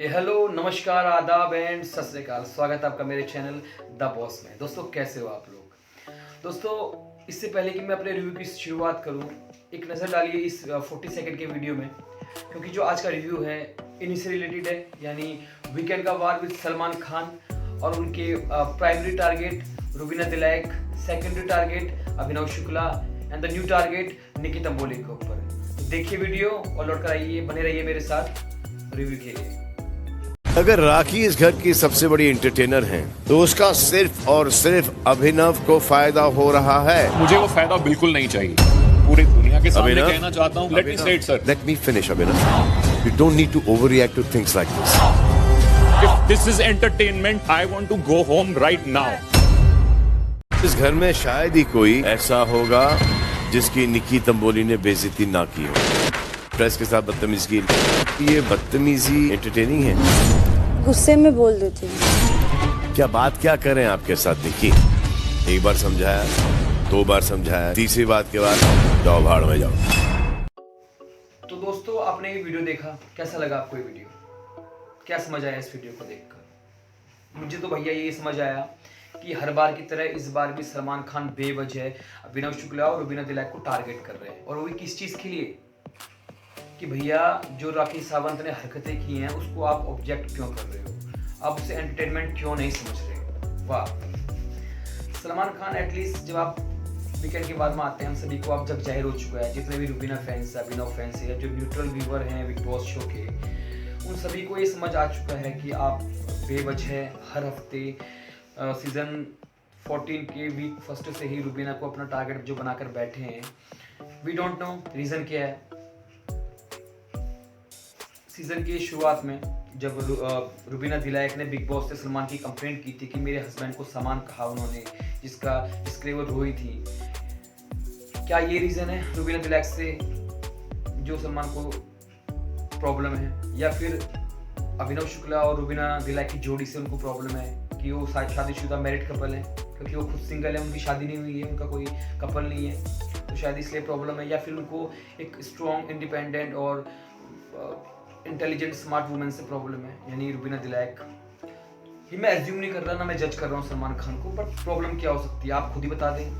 Hello नमस्कार आदाब and सत श्री अकाल। स्वागत है आपका मेरे चैनल द बॉस में। दोस्तों कैसे हो आप लोग। दोस्तों इससे पहले कि मैं अपने रिव्यू की शुरुआत करूं, एक नज़र डालिए इस 40 सेकंड के वीडियो में, क्योंकि जो आज का रिव्यू है इन्हीं से रिलेटेड है, यानी वीकेंड का वार विद सलमान खान और उनके primary target Rubina Dilaik, secondary target Abhinav Shukla and the new target Nikki Tamboli के ऊपर। तो देखिए वीडियो और लौट कर आइए, बने रहिए मेरे साथ रिव्यू के लिए। अगर राखी इस घर की सबसे बड़ी एंटरटेनर हैं, तो उसका सिर्फ और सिर्फ अभिनव को फायदा हो रहा है। मुझे वो फायदा बिल्कुल नहीं चाहिए। पूरी दुनिया के सामने कहना चाहता हूँ, लेट मी से it sir. Let me finish, Abhinav. You don't need to overreact to things like this. If this is entertainment, I want to go home right now. इस घर में शायद ही कोई ऐसा होगा जिसकी निकी तंबोली ने बेइज्जती ना की हो। प्रेस के साथ बदतमीजी की, ये बदतमीजी एंटरटेनिंग है। गुस्से में बोल देती हूँ। क्या बात क्या करें आपके साथ निकी? एक बार समझाया, 2 बार समझाया, तीसरी बात के बाद जाओ भाड़ में जाओ। तो दोस्तों आपने ये वीडियो देखा, कैसा लगा आपको ये वीडियो? क्या समझ आया इस वीडियो को देखकर? मुझे तो भैया ये समझ आया कि हर बार की तरह इस बार भी सलमान खान बेवजह अभिनव शुक्ला और रुबीना दिलैक को टारगेट कर रहे हैं। और वो भी किस चीज़ के लिए? कि भैया जो राखी सावंत ने हरकतें की हैं उसको आप ऑब्जेक्ट क्यों कर रहे हो, आप उसे एंटरटेनमेंट क्यों नहीं समझ रहे हो? वाह। सलमान खान एटलीस्ट जब आप वीकेंड के बाद में आते हैं, हम सभी को आप जग जाहिर हो चुका है, जितने भी रुबीना फैंस है, अभिनव फैंस है, जो न्यूट्रल व्यूवर हैं बिग बॉस शो के, उन सभी को ये समझ आ चुका है कि आप बेवजह हर हफ्ते सीजन 14 के वीक फर्स्ट से ही रुबीना को अपना टारगेट जो बनाकर बैठे हैं। वी डोंट नो रीज़न क्या है। सीजन की शुरुआत में जब रुबीना दिलैक ने बिग बॉस से सलमान की कंप्लेंट की थी कि मेरे हस्बैंड को सामान कहा उन्होंने, जिसके लिए वो रोई थी, क्या ये रीज़न है रुबीना दिलैक से जो सलमान को प्रॉब्लम है, या फिर अभिनव शुक्ला और रुबीना दिलैक की जोड़ी से उनको प्रॉब्लम है कि वो शादीशुदा मैरिड कपल है, क्योंकि वो खुद सिंगल है, उनकी शादी नहीं हुई है, उनका कोई कपल नहीं है, तो शायद इसलिए प्रॉब्लम है, या फिर उनको एक स्ट्रॉन्ग इंडिपेंडेंट और इंटेलिजेंट स्मार्ट वुमेन से प्रॉब्लम है, यानी रुबीना दिलैक। ये मैं एज्यूम नहीं कर रहा, ना मैं जज कर रहा हूँ सलमान खान को, पर प्रॉब्लम क्या हो सकती है आप खुद ही बता दें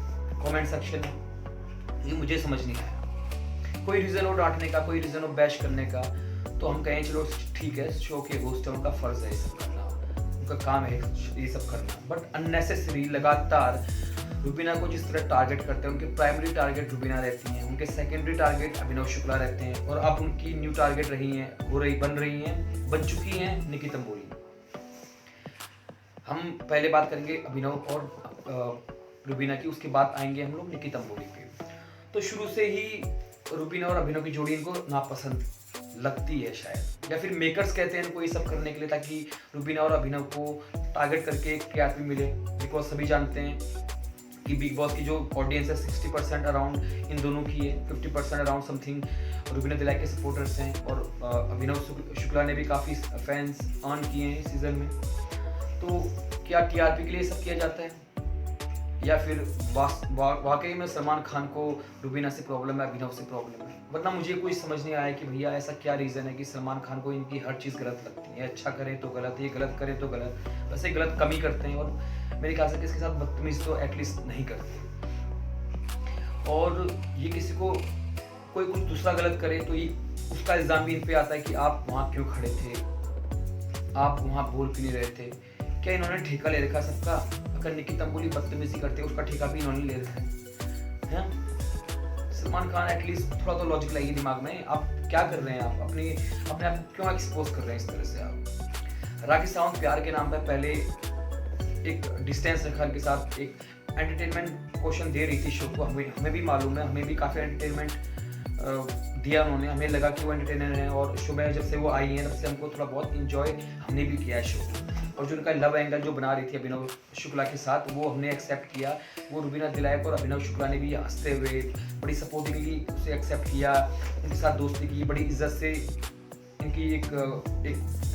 कमेंट सेक्शन में। ये मुझे समझ नहीं आया। कोई रीज़न हो डांटने का, कोई रीज़न हो बैश करने का, तो हम कहें चलो ठीक है, शो के होस्ट है, उनका फ़र्ज़ है ये सब करना, उनका काम है ये सब करना। बट अननेसेसरी लगातार रुबीना को जिस तरह टारगेट करते हैं, उनके प्राइमरी टारगेट रुबीना रहती हैं, उनके सेकेंडरी टारगेट अभिनव शुक्ला रहते हैं, और अब उनकी न्यू टारगेट बन चुकी हैं निकी तंबोली। हम पहले बात करेंगे अभिनव और रुबीना की, उसके बाद आएंगे हम लोग निकी तंबोली पे। तो शुरू से ही रुबीना और अभिनव की जोड़ी इनको नापसंद लगती है शायद, या फिर मेकर्स कहते हैं इनको ये सब करने के लिए, ताकि रुबीना और अभिनव को टारगेट करके टीआरपी मिले। बिकॉज सभी जानते हैं कि बिग बॉस की जो ऑडियंस है 60% अराउंड इन दोनों की है, 50% अराउंड समथिंग रुबीना दिलैक के सपोर्टर्स हैं, और अभिनव शुक्ला ने भी काफ़ी फैंस अर्न किए हैं इस सीज़न में। तो क्या टीआरपी के लिए सब किया जाता है, या फिर वाकई में सलमान खान को रुबीना से प्रॉब्लम है, अभिनव से प्रॉब्लम है? वरना मुझे कोई समझ नहीं आया कि भैया ऐसा क्या रीज़न है कि सलमान खान को इनकी हर चीज़ गलत लगती है। अच्छा करे तो गलत, ये गलत करे तो गलत, वैसे गलत कम ही करते हैं, और मेरे ख्याल से किसके साथ बदतमीज तो एटलीस्ट नहीं करते। और ये किसी को कोई कुछ दूसरा गलत करे तो ये उसका इल्ज़ाम भी इन पे आता है कि आप वहाँ क्यों खड़े थे, आप वहाँ बोल क्यों नहीं रहे थे, क्या इन्होंने ठेका ले रखा सबका? अगर निकी तंबोली बदतमीजी करते उसका ठेका भी इन्होंने ले रखा है। सलमान खान एटलीस्ट थोड़ा तो लॉजिक लाइए दिमाग में, आप क्या कर रहे हैं? आप अपने आप को क्यों एक्सपोज कर रहे हैं इस तरह से? आप राखी सावंत प्यार के नाम पर पहले एक डिस्टेंस रखा इनके साथ, एक एंटरटेनमेंट क्वेश्चन दे रही थी शो को, हमें भी मालूम है, हमें भी काफ़ी एंटरटेनमेंट दिया उन्होंने, हमें लगा कि वो एंटरटेनर हैं, और शो में जब से वो आई हैं तब से हमको थोड़ा बहुत इंजॉय हमने भी किया है शो को। और जो उनका लव एंगल जो बना रही थी अभिनव शुक्ला के साथ, वो हमने एक्सेप्ट किया। वो रुबीना दिलैक और अभिनव शुक्ला ने भी हंसते हुए बड़ी सपोर्टिवली उसे एक्सेप्ट किया, उनके साथ दोस्ती की, बड़ी इज्जत से इनकी एक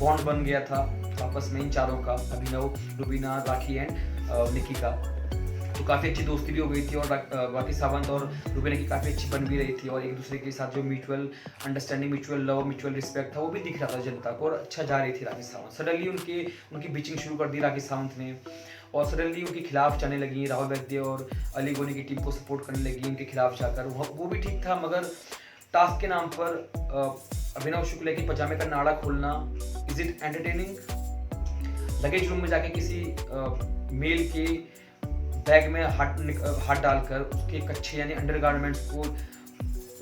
बॉन्ड बन गया था आपस में इन चारों का, अभिनव, रुबीना, राखी एंड निकी का। तो काफ़ी अच्छी दोस्ती भी हो गई थी और राखी सावंत और रुबीना की काफ़ी अच्छी बन भी रही थी और एक दूसरे के साथ जो mutual understanding, mutual love, mutual respect था वो भी दिख रहा था जनता को और अच्छा जा रही थी राखी सावंत। सडनली उनकी बीचिंग शुरू कर दी राखी सावंत ने और सडनली उनके खिलाफ जाने लगी, राहुल वैद्य और अली गोनी की टीम को सपोर्ट करने लगी उनके खिलाफ जाकर। वो भी ठीक था, मगर टास्क के नाम पर अभिनव शुक्ला की पजामे का नाड़ा खोलना, is it entertaining? Luggage room में जाके किसी मेल के बैग में हाथ डालकर उसके कच्चे यानी अंडरगारमेंट्स को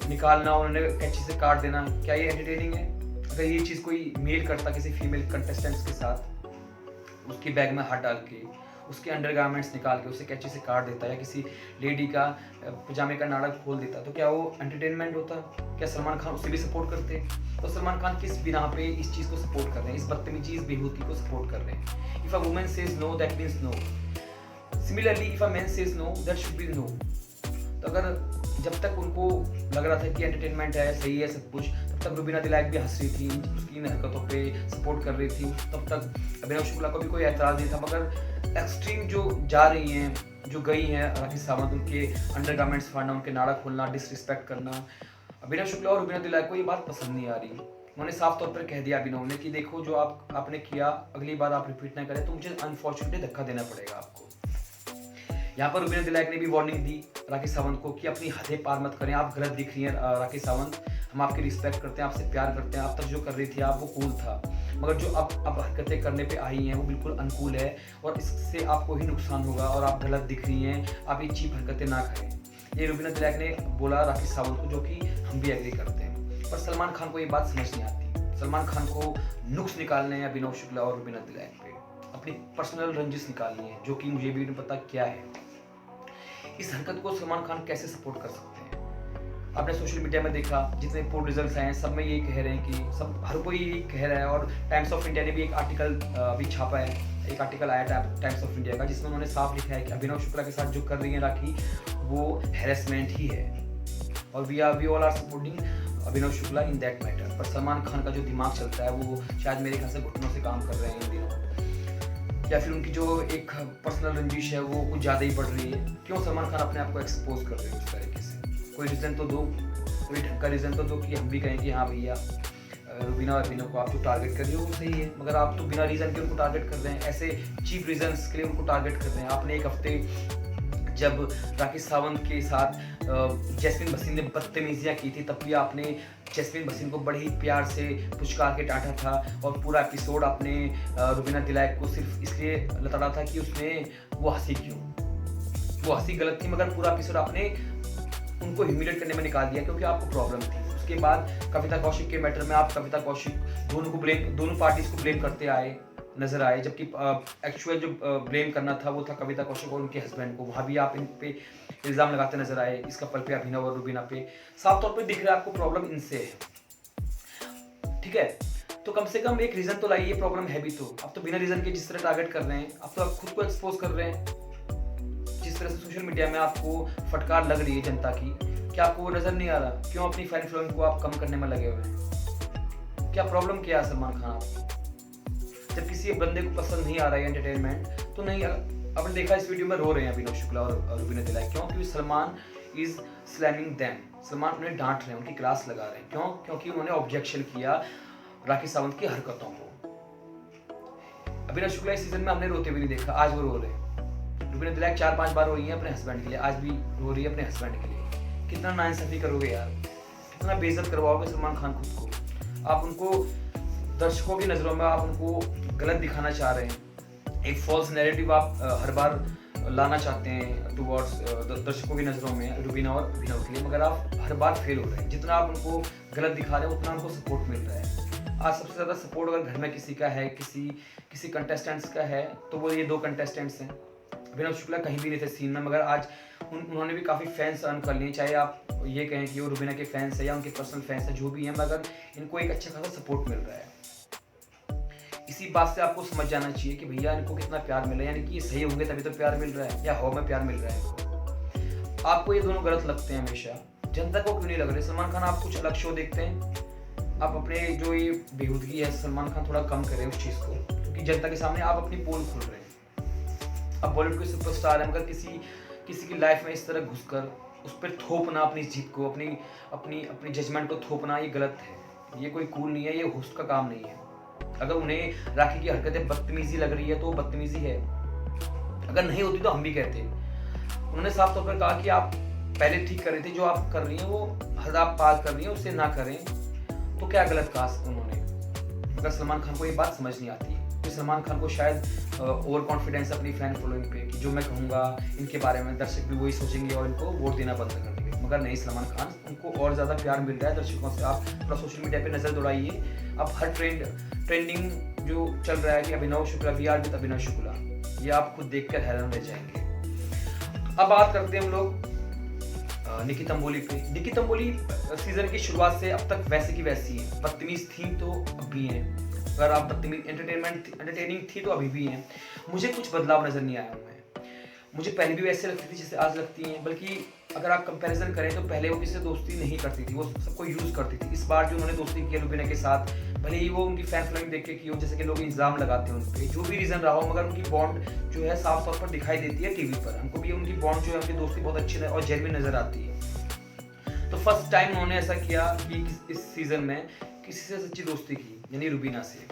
निकालना और उन्हें कैंची से काट देना, क्या ये एंटरटेनिंग है? अगर ये चीज़ कोई मेल करता किसी फीमेल कंटेस्टेंट्स के साथ, उसके बैग में हाथ डाल के उसके अंडरगारमेंट्स निकाल के उसे कैंची से काट देता या किसी लेडी का पजामे का नाड़ा खोल देता, तो क्या वो एंटरटेनमेंट होता? क्या सलमान खान उसे भी सपोर्ट करते? तो सलमान खान किस बिना पे इस चीज़ को सपोर्ट कर रहे हैं, इस बदतमीजी, इस बेहूदगी को सपोर्ट कर रहे हैं? If a woman says no, that means no. Similarly if a man says no, that should be no. तो अगर जब तक उनको लग रहा था कि एंटरटेनमेंट है, सही है सब कुछ, तब तक रुबीना दिलायक भी हंस रही थी, उसकी इन हरकतों पे सपोर्ट कर रही थी, तब तक अभिनव शुक्ला को भी कोई एतराज़ नहीं था। मगर एक्सट्रीम जो जा रही हैं, जो गई हैं राखी सावंत, उनके अंडरगारमेंट्स फाड़ना, उनके नाड़ा खोलना, डिसरिस्पेक्ट करना, अभिनव शुक्ला और रुबीना दिलायक को ये बात पसंद नहीं आ रही। उन्होंने साफ तौर पर कह दिया अभिनव ने कि देखो जो आपने किया अगली बार आप रिपीट ना करें तो मुझे अनफॉर्चुनेटली धक्का देना पड़ेगा आपको। यहाँ पर रुबीना दिलायक ने भी वार्निंग दी राखी सावंत को कि अपनी हदें पार मत करें, आप गलत दिख रही हैं राखी सावंत, हम आपकी रिस्पेक्ट करते हैं, आपसे प्यार करते हैं, आप तक जो कर रही थी आप वो कूल था, मगर जो अब हरकतें करने पे आई हैं वो बिल्कुल अनकूल है और इससे आपको ही नुकसान होगा और आप गलत दिख रही हैं, आप ये चीप हरकतें ना करें। ये रुबीना दिलायक ने बोला राखी सावंत को, जो कि हम भी एग्री करते हैं। पर सलमान खान को ये बात समझ नहीं आती। सलमान खान को नुक्स निकालने हैं अभिनव शुक्ला और रुबीना दिलायक पे, अपनी पर्सनल रंजिश निकालनी है, जो कि मुझे भी नहीं पता क्या है। इस हरकत को सलमान खान कैसे सपोर्ट कर सकते हैं? आपने सोशल मीडिया में देखा, जितने पोल रिजल्ट्स आए हैं सब में ये कह रहे हैं कि सब हर कोई ये कह रहा है और टाइम्स ऑफ इंडिया ने भी एक आर्टिकल भी छापा है, एक आर्टिकल आया टाइम्स ऑफ इंडिया का, जिसमें उन्होंने साफ लिखा है कि अभिनव शुक्ला के साथ जो कर रही है राखी वो हैरेसमेंट ही है और we all are supporting Abhinav Shukla in that matter. पर सलमान खान का जो दिमाग चलता है वो शायद मेरे ख्याल से घुटनों से काम कर रहे हैं इन दिनों, या फिर उनकी जो एक पर्सनल रंजिश है वो कुछ ज़्यादा ही बढ़ रही है। क्यों सलमान खान अपने आप को एक्सपोज कर रहे हैं उस तरीके से? कोई रीज़न तो दो, कोई ढंग का रीज़न तो दो कि हम भी कहें कि हाँ भैया रुबीना और अभिनव को आप जो टारगेट कर रहे हो वो सही है, मगर आप तो बिना रीज़न के उनको टारगेट कर रहे हैं, ऐसे चीप रीजंस के लिए उनको टारगेट कर रहे हैं। आपने एक हफ्ते जब राखी सावंत के साथ जैस्मिन भसीन ने बदतमीजियाँ की थी, तब भी आपने जैस्मिन भसीन को बड़े ही प्यार से पुचकार के डांटा था और पूरा एपिसोड आपने रुबीना दिलायक को सिर्फ इसलिए लताड़ा था कि उसने वो हंसी क्यों, वो हंसी गलत थी, मगर पूरा एपिसोड आपने उनको ह्यूमिलेट करने में निकाल दिया क्योंकि आपको प्रॉब्लम थी। उसके बाद कविता कौशिक के मैटर में आप कविता कौशिक दोनों पार्टीज को ब्लेम करते आए नजर आए, जबकि एक्चुअल जो ब्लेम करना था वो था कविता कौशिक और उनके हस्बैंड को। वहाँ भी आप इन पे इल्ज़ाम लगाते नजर आए, इस कपल पे, अभिनव और रुबीना पे। साफ तौर पे दिख रहा है आपको प्रॉब्लम इनसे है, ठीक है? तो कम से कम एक रीज़न तो लाइए, प्रॉब्लम है भी तो। आप तो बिना रीज़न के जिस तरह टारगेट कर रहे हैं, आप तो खुद को एक्सपोज कर रहे हैं। जिस तरह से सोशल मीडिया में आपको फटकार लग रही है जनता की, क्या आपको वो नज़र नहीं आ रहा? क्यों अपनी फैन फॉलोइंग को आप कम करने में लगे हुए हैं? क्या प्रॉब्लम क्या है सलमान खान आपको? जब किसी बंदे को पसंद नहीं आ रहा है एंटरटेनमेंट तो नहीं। आपने देखा इस वीडियो में रो रहे हैं अभिनव शुक्ला और रुबीना दिलायक, क्यों? क्योंकि Salman is slamming them, Salman उन्हें डांट रहे हैं, उनकी क्लास लगा रहे हैं। क्यों? क्योंकि उन्होंने ऑब्जेक्शन किया राखी सावंत की हरकतों को। अभिनव शुक्ला इस सीजन में हमने रोते भी नहीं देखा, आज वो रो रहे हैं। रुबीना दिलायक 4-5 बार रोई है अपने हस्बैंड के लिए, आज भी रो रही है अपने हस्बैंड के लिए। कितना नाइंसाफी करोगे यार, कितना बेइज्जत करवाओगे सलमान खान खुद को। आप उनको दर्शकों की नज़रों में आप उनको गलत दिखाना चाह रहे हैं, एक फॉल्स नैरेटिव आप हर बार लाना चाहते हैं टुवर्ड्स दर्शकों की नज़रों में रुबीना और अभिनव के लिए, मगर आप हर बार फेल हो रहे हैं। जितना आप उनको गलत दिखा रहे हैं उतना उनको सपोर्ट मिल रहा है। आज सबसे ज़्यादा सपोर्ट अगर घर में किसी का है, किसी कंटेस्टेंट्स का है, तो वो ये 2 कंटेस्टेंट्स हैं। अभिनव शुक्ला कहीं भी नहीं थे सीन में, मगर आज उन्होंने भी काफ़ी फैंस अर्न कर लिए। चाहे आप ये कहें कि वो रुबीना के फैंस है या उनके पर्सनल फैंस है, जो भी हैं, मगर इनको एक अच्छा खासा सपोर्ट मिल रहा है। इसी बात से आपको समझ जाना चाहिए कि भैया इनको कितना प्यार मिल रहा है, यानी कि ये सही होंगे तभी तो प्यार मिल रहा है, या हवा में प्यार मिल रहा है इनको। आपको ये दोनों गलत लगते हैं हमेशा, जनता को क्यों नहीं लग रहे? सलमान खान आप कुछ अलग शो देखते हैं, आप अपने जो ये बेहूदगी है सलमान खान थोड़ा कम करें उस चीज़ को, क्योंकि जनता के सामने आप अपनी पोल खोल रहे हैं। अब बॉलीवुड के सुपरस्टार हैं, मगर किसी किसी की लाइफ में इस तरह घुसकर उस पर थोपना अपनी जीत को, अपनी अपनी अपनी जजमेंट को थोपना, ये गलत है। ये कोई कूल नहीं है, ये होस्ट का काम नहीं है। अगर उन्हें राखी की हरकतें बदतमीजी लग रही है तो वो बदतमीजी है, अगर नहीं होती तो हम भी कहते। उन्होंने साफ तौर पर कहा कि आप पहले ठीक कर रहे थे, जो आप कर रही हैं वो हद आप पार कर रही हैं, उससे ना करें। तो क्या गलत कहा उन्होंने? मगर सलमान खान को ये बात समझ नहीं आती है। तो सलमान खान को शायद ओवर कॉन्फिडेंस अपनी फैन फॉलोइंग पे कि जो मैं कहूँगा इनके बारे में दर्शक भी वही सोचेंगे और इनको वोट देना बंद कर देंगे। मगर नहीं, सलमान खान, उनको और ज़्यादा प्यार मिल रहा है दर्शकों से। आप थोड़ा सोशल मीडिया पे नज़र दौड़ाइए, आप हर ट्रेंडिंग जो चल रहा है कि Abhinav Shukla, we are with Abhinav Shukla, ये आप खुद देख कर हैरान रह जाएंगे। अब बात करते हैं हम लोग निकी तंबोली पे। निकी तंबोली सीजन की शुरुआत से अब तक वैसे की वैसी है। बदतमीज थी तो अब भी है, अगर आप बदतमीज एंटरटेनिंग थी तो अभी भी है। मुझे कुछ बदलाव नजर नहीं आया उनमें। मुझे पहले भी वैसे लगती थी जैसे आज लगती हैं, बल्कि अगर आप कंपैरिजन करें तो पहले वो किसी से दोस्ती नहीं करती थी, वो सबको यूज़ करती थी। इस बार जो उन्होंने दोस्ती की रुबीना के साथ, भले ही वो उनकी फैन फॉलोइंग देख के की हो, जैसे कि लोग इल्ज़ाम लगाते हैं उन पर, जो भी रीज़न रहा हो, मगर उनकी बॉन्ड जो है साफ तौर पर दिखाई देती है टीवी पर। हमको भी उनकी बॉन्ड जो है, उनकी दोस्ती बहुत अच्छी और जेन्युइन नज़र आती है। तो फर्स्ट टाइम उन्होंने ऐसा किया कि इस सीज़न में किसी से सच्ची दोस्ती की, यानी रुबीना से।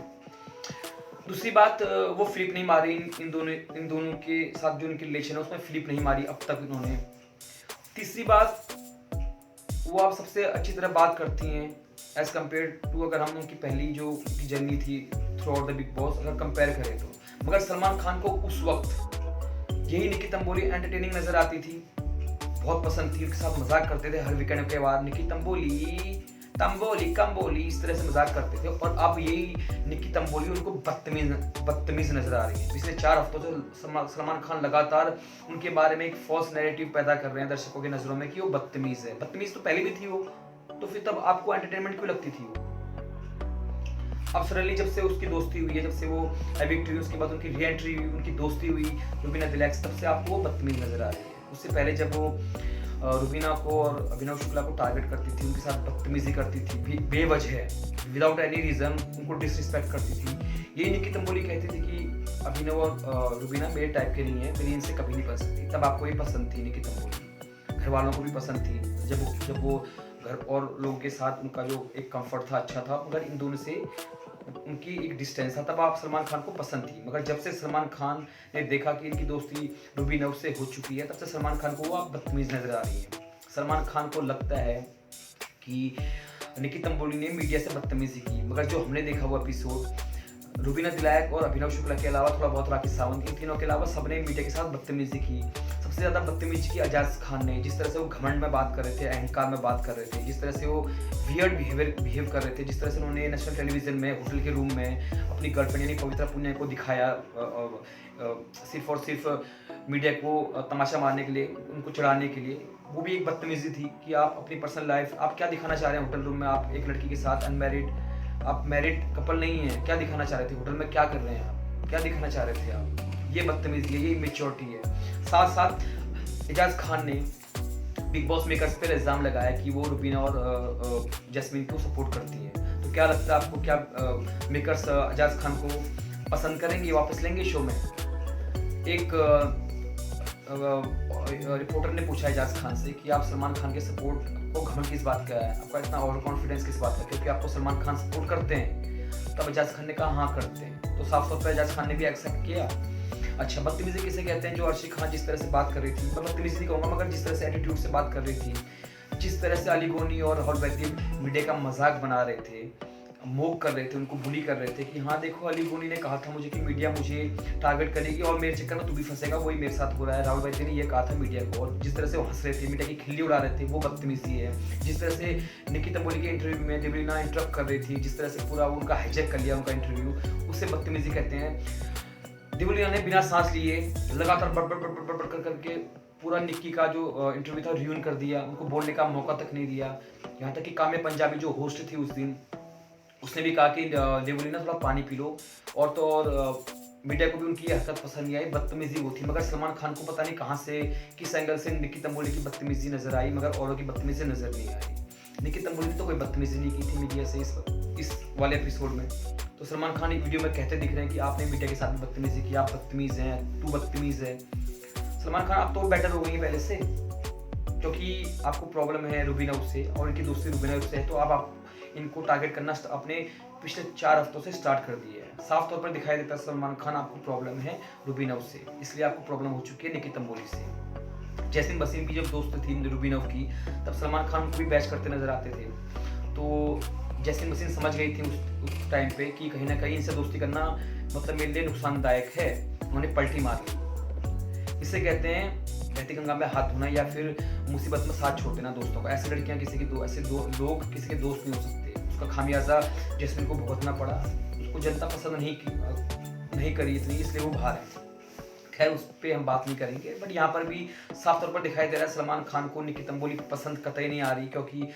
दूसरी बात, वो फ्लिप नहीं मारी इन दोनों के साथ जो उनकी रिलेशन है उसमें फ्लिप नहीं मारी अब तक उन्होंने। तीसरी बात, वो आप सबसे अच्छी तरह बात करती हैं एज कम्पेयर टू अगर हम उनकी पहली जो उनकी जर्नी थी through out the big boss अगर कंपेयर करें तो। मगर सलमान खान को उस वक्त यही निकी तंबोली एंटरटेनिंग नजर आती थी, बहुत पसंद थी, उनके साथ मजाक करते थे हर वीकेंड के बाद, निकी तंबोली तंबोली कम्बोली, इस तरह से मजाक करते थे। और अब यही निकी तंबोली उनको बदतमीज नजर आ रही है। पिछले 4 हफ्तों से सलमान खान लगातार उनके बारे में एक फॉल्स नैरेटिव पैदा कर रहे हैं दर्शकों की नजरों में कि वो बदतमीज है। बदतमीज तो पहले भी थी वो, तो फिर तब आपको एंटरटेनमेंट क्यों लगती थी वो? अब सडनली जब से उसकी दोस्ती हुई है, जब से वो एविक्ट हुई, उसके बाद उनकी री एंट्री हुई, उनकी दोस्ती हुई रुबीना दिलैक, तब से आपको वो बदतमीज नजर आ रही है। उससे पहले जब वो रुबीना को और अभिनव शुक्ला को टारगेट करती थी, उनके साथ बदतमीजी करती थी बेवजह, विदाउट एनी रीजन उनको डिसरिस्पेक्ट करती थी। यही निकी तंबोली कहती थी कि अभिनव और रुबीना मेरे टाइप के नहीं है, मेरी इनसे कभी नहीं बन सकती। तब आपको ये पसंद थी निकी तंबोली, घर वालों को भी पसंद थी। जब वो घर और लोगों के साथ उनका जो एक कंफर्ट था अच्छा था, मगर इन दोनों से उनकी एक डिस्टेंस था, तब आप सलमान खान को पसंद थी। मगर जब से सलमान खान ने देखा कि इनकी दोस्ती रुबीना से हो चुकी है, तब से सलमान खान को वो आप बदतमीज नजर आ रही है। सलमान खान को लगता है कि निकी तंबोली ने मीडिया से बदतमीजी की, मगर जो हमने देखा वो एपिसोड, रुबीना दिलैक और अभिनव शुक्ला के अलावा थोड़ा बहुत राखी सावंत, इन तीनों के अलावा सबने मीडिया के साथ बदतमीजी की। सबसे ज़्यादा बदतमीजी की अजाज खान ने, जिस तरह से वो घमंड में बात कर रहे थे, अहंकार में बात कर रहे थे, जिस तरह से वो वियर्ड बिहेव कर रहे थे, जिस तरह से उन्होंने नेशनल टेलीविजन में होटल के रूम में अपनी गर्लफ्रेंड यानी पवित्रा पुनिया को दिखाया, सिर्फ और सिर्फ मीडिया को तमाशा मारने के लिए, उनको चढ़ाने के लिए। वो भी एक बदतमीजी थी कि आप अपनी पर्सनल लाइफ आप क्या दिखाना चाह रहे हैं होटल रूम में, आप एक लड़की के साथ अनमैरिड, आप मैरिड कपल नहीं है, क्या दिखाना चाह रहे थे होटल में, क्या कर रहे हैं आप, क्या दिखाना चाह रहे थे आप? ये बदतमीजी है, ये इमेच्योरिटी है। साथ साथ एजाज खान ने बिग बॉस मेकर्स पर इल्ज़ाम लगाया कि वो रुबीना और जैस्मीन को सपोर्ट करती है। तो क्या लगता है आपको, क्या मेकर्स एजाज खान को पसंद करेंगे, वापस लेंगे शो में? एक रिपोर्टर ने पूछा एजाज खान से कि आप सलमान खान के सपोर्ट को घमंड किस बात का है, आपका इतना ओवर कॉन्फिडेंस किस बात का, क्योंकि आपको सलमान खान सपोर्ट करते हैं? तब एजाज खान ने कहा हाँ करते हैं। तो साफ तौर पर एजाज खान ने भी एक्सेप्ट किया। अच्छा, बदतमीजी किसे कहते हैं? जो अर्शी खान जिस तरह से बात कर रही थी, मैं बदतमीजी नहीं कहूँगा, मगर जिस तरह से एटीट्यूड से बात कर रही थी, जिस तरह से अली गोनी और राहुल वैद्य मीडिया का मजाक बना रहे थे, मोक कर रहे थे, उनको बुली कर रहे थे कि हाँ देखो अली गोनी ने कहा था मुझे कि मीडिया मुझे टारगेट करेगी और मेरे चक्कर में तू भी फंसेगा, वही मेरे साथ हो रहा है। राहुल वैद्य ने ये कहा था मीडिया को, और जिस तरह से वो हंस रहे थे, मीडिया की खिल्ली उड़ा रहे थे, वो बदतमीजी है। जिस तरह से निकी तंबोली के इंटरव्यू में देवलीना इंटरप्ट कर रही थी, जिस तरह से पूरा उनका हाईजैक कर लिया उनका इंटरव्यू, उसे बदतमीजी कहते हैं। देवलीना ने बिना सांस लिए लगातार बड़ करके पूरा निक्की का जो इंटरव्यू था रियून कर दिया, उनको बोलने का मौका तक नहीं दिया। यहाँ तक कि काम्या पंजाबी जो होस्ट थी उस दिन, उसने भी कहा कि देवलीना थोड़ा पानी पी लो, और तो और मीडिया को भी उनकी ये हरकत पसंद नहीं आई, बदतमीजी वो थी। मगर सलमान खान को पता नहीं कहाँ से, किस एंगल से निकी तंबोली की बदतमीजी नजर आई, मगर औरों की बदतमीजी नजर नहीं आई। निकी तंबोली ने तो कोई बदतमीजी नहीं की थी मीडिया से इस वाले एपिसोड में। तो सलमान खान एक वीडियो में कहते दिख रहे हैं कि आपने मीडिया के साथ भी बदतमीजी की, आप बदतमीज हैं, तू बदतमीज है। सलमान खान आप तो बेटर हो गई हैं पहले से, क्योंकि आपको प्रॉब्लम है रुबीना से और इनकी दोस्ती रुबीना से है, तो आप इनको टारगेट करना अपने पिछले 4 हफ्तों से स्टार्ट कर दिए है। साफ तौर पर दिखाई देता है सलमान खान आपको प्रॉब्लम है रुबीना से, इसलिए आपको प्रॉब्लम हो चुकी है निकी तंबोली से। जैस्मिन वसीम की जब दोस्त थी रुबीना की, तब सलमान खान को भी बैच करते नजर आते थे, तो जैस्मिन वसीम समझ गई थी उस टाइम पे कि कहीं ना कहीं इनसे दोस्ती करना मतलब मेरे लिए नुकसानदायक है। उन्होंने पलटी मार ली। इसे कहते हैं बहती गंगा में हाथ धोना या फिर मुसीबत में साथ छोड़ देना दोस्तों का। ऐसी लड़कियां किसी के लोग किसी के दोस्त नहीं हो सकते। उसका खामियाजा जैस्मिन को भुगतना पड़ा, उसको जनता पसंद नहीं करी इतनी, इसलिए वो बाहर है। खैर उस पर हम बात नहीं करेंगे, बट यहाँ पर भी साफ तौर पर दिखाई दे रहा है सलमान खान को निकी तंबोली पसंद कतई नहीं आ रही, क्योंकि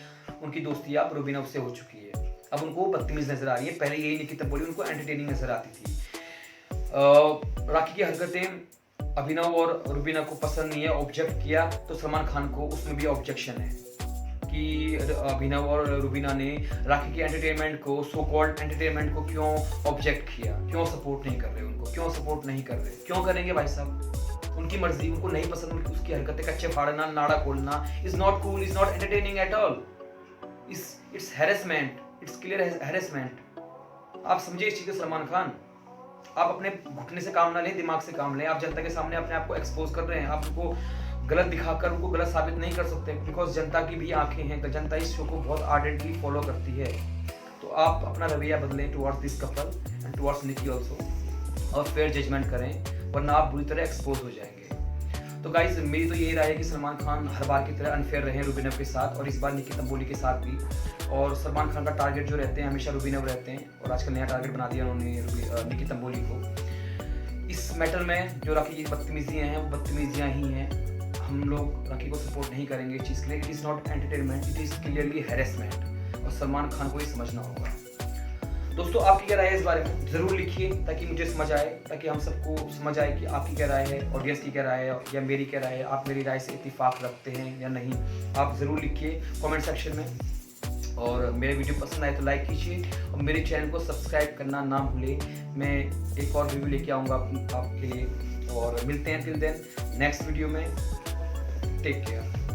उनकी दोस्ती अब रुबीना से हो चुकी है। अब उनको बदतमीज नजर आ रही है, पहले यही निकी तंबोली उनको एंटरटेनिंग नजर आती थी। राखी की हरकतें अभिनव और रुबीना को पसंद नहीं है, ऑब्जेक्ट किया, तो सलमान खान को उसमें भी ऑब्जेक्शन है कि अभिनव और रुबीना ने राखी के एंटरटेनमेंट को, सो कॉल्ड एंटरटेनमेंट को क्यों ऑब्जेक्ट किया, क्यों सपोर्ट नहीं कर रहे उनको, क्यों सपोर्ट नहीं कर रहे, क्यों करेंगे भाई साहब, उनकी मर्जी, उनको नहीं पसंद उसकी हरकतें, कच्चे फाड़ना, नाड़ा खोलना is not cool, is not entertaining at all, it's harassment, it's clear harassment. आप समझिए इस चीज को सलमान खान, आप अपने घुटने से काम ना लें, दिमाग से काम लें। आप जनता के सामने अपने आप को एक्सपोज कर रहे हैं, आप उनको गलत दिखाकर उनको गलत साबित नहीं कर सकते, बिकॉज जनता की भी आंखें हैं, तो जनता इस शो को बहुत आर्डेंटली फॉलो करती है। तो आप अपना रवैया बदलें towards this couple and towards Nikki also, और फेयर जजमेंट करें, वरना आप बुरी तरह एक्सपोज हो जाएंगे। तो गाइस मेरी तो यही राय है कि सलमान खान हर बार की तरह अनफेयर रहे रुबीना के साथ, और इस बार निकी तंबोली के साथ भी। और सलमान खान का टारगेट जो रहते हैं हमेशा रुबीना रहते हैं, और आजकल नया टारगेट बना दिया उन्होंने निकी तंबोली को। इस मैटर में जो राखी की बदतमीजियाँ हैं वो बदतमीजियाँ ही हैं। हम लोग राखी को सपोर्ट नहीं करेंगे इस चीज़ के लिए। It is not entertainment, it is clearly harassment, और सलमान खान को ये समझना होगा। दोस्तों आपकी क्या राय है इस बारे में ज़रूर लिखिए, ताकि मुझे समझ आए, ताकि हम सबको समझ आए कि आपकी क्या राय है, ऑडियंस की क्या राय है, या मेरी क्या राय है, आप मेरी राय से इत्तेफाक रखते हैं या नहीं। आप ज़रूर लिखिए कमेंट सेक्शन में, और मेरे वीडियो पसंद आए तो लाइक कीजिए, और मेरे चैनल को सब्सक्राइब करना ना भूलें। मैं एक और वीडियो लेके आऊँगा आपके लिए, और मिलते हैं टिल देन नेक्स्ट वीडियो में। Take care.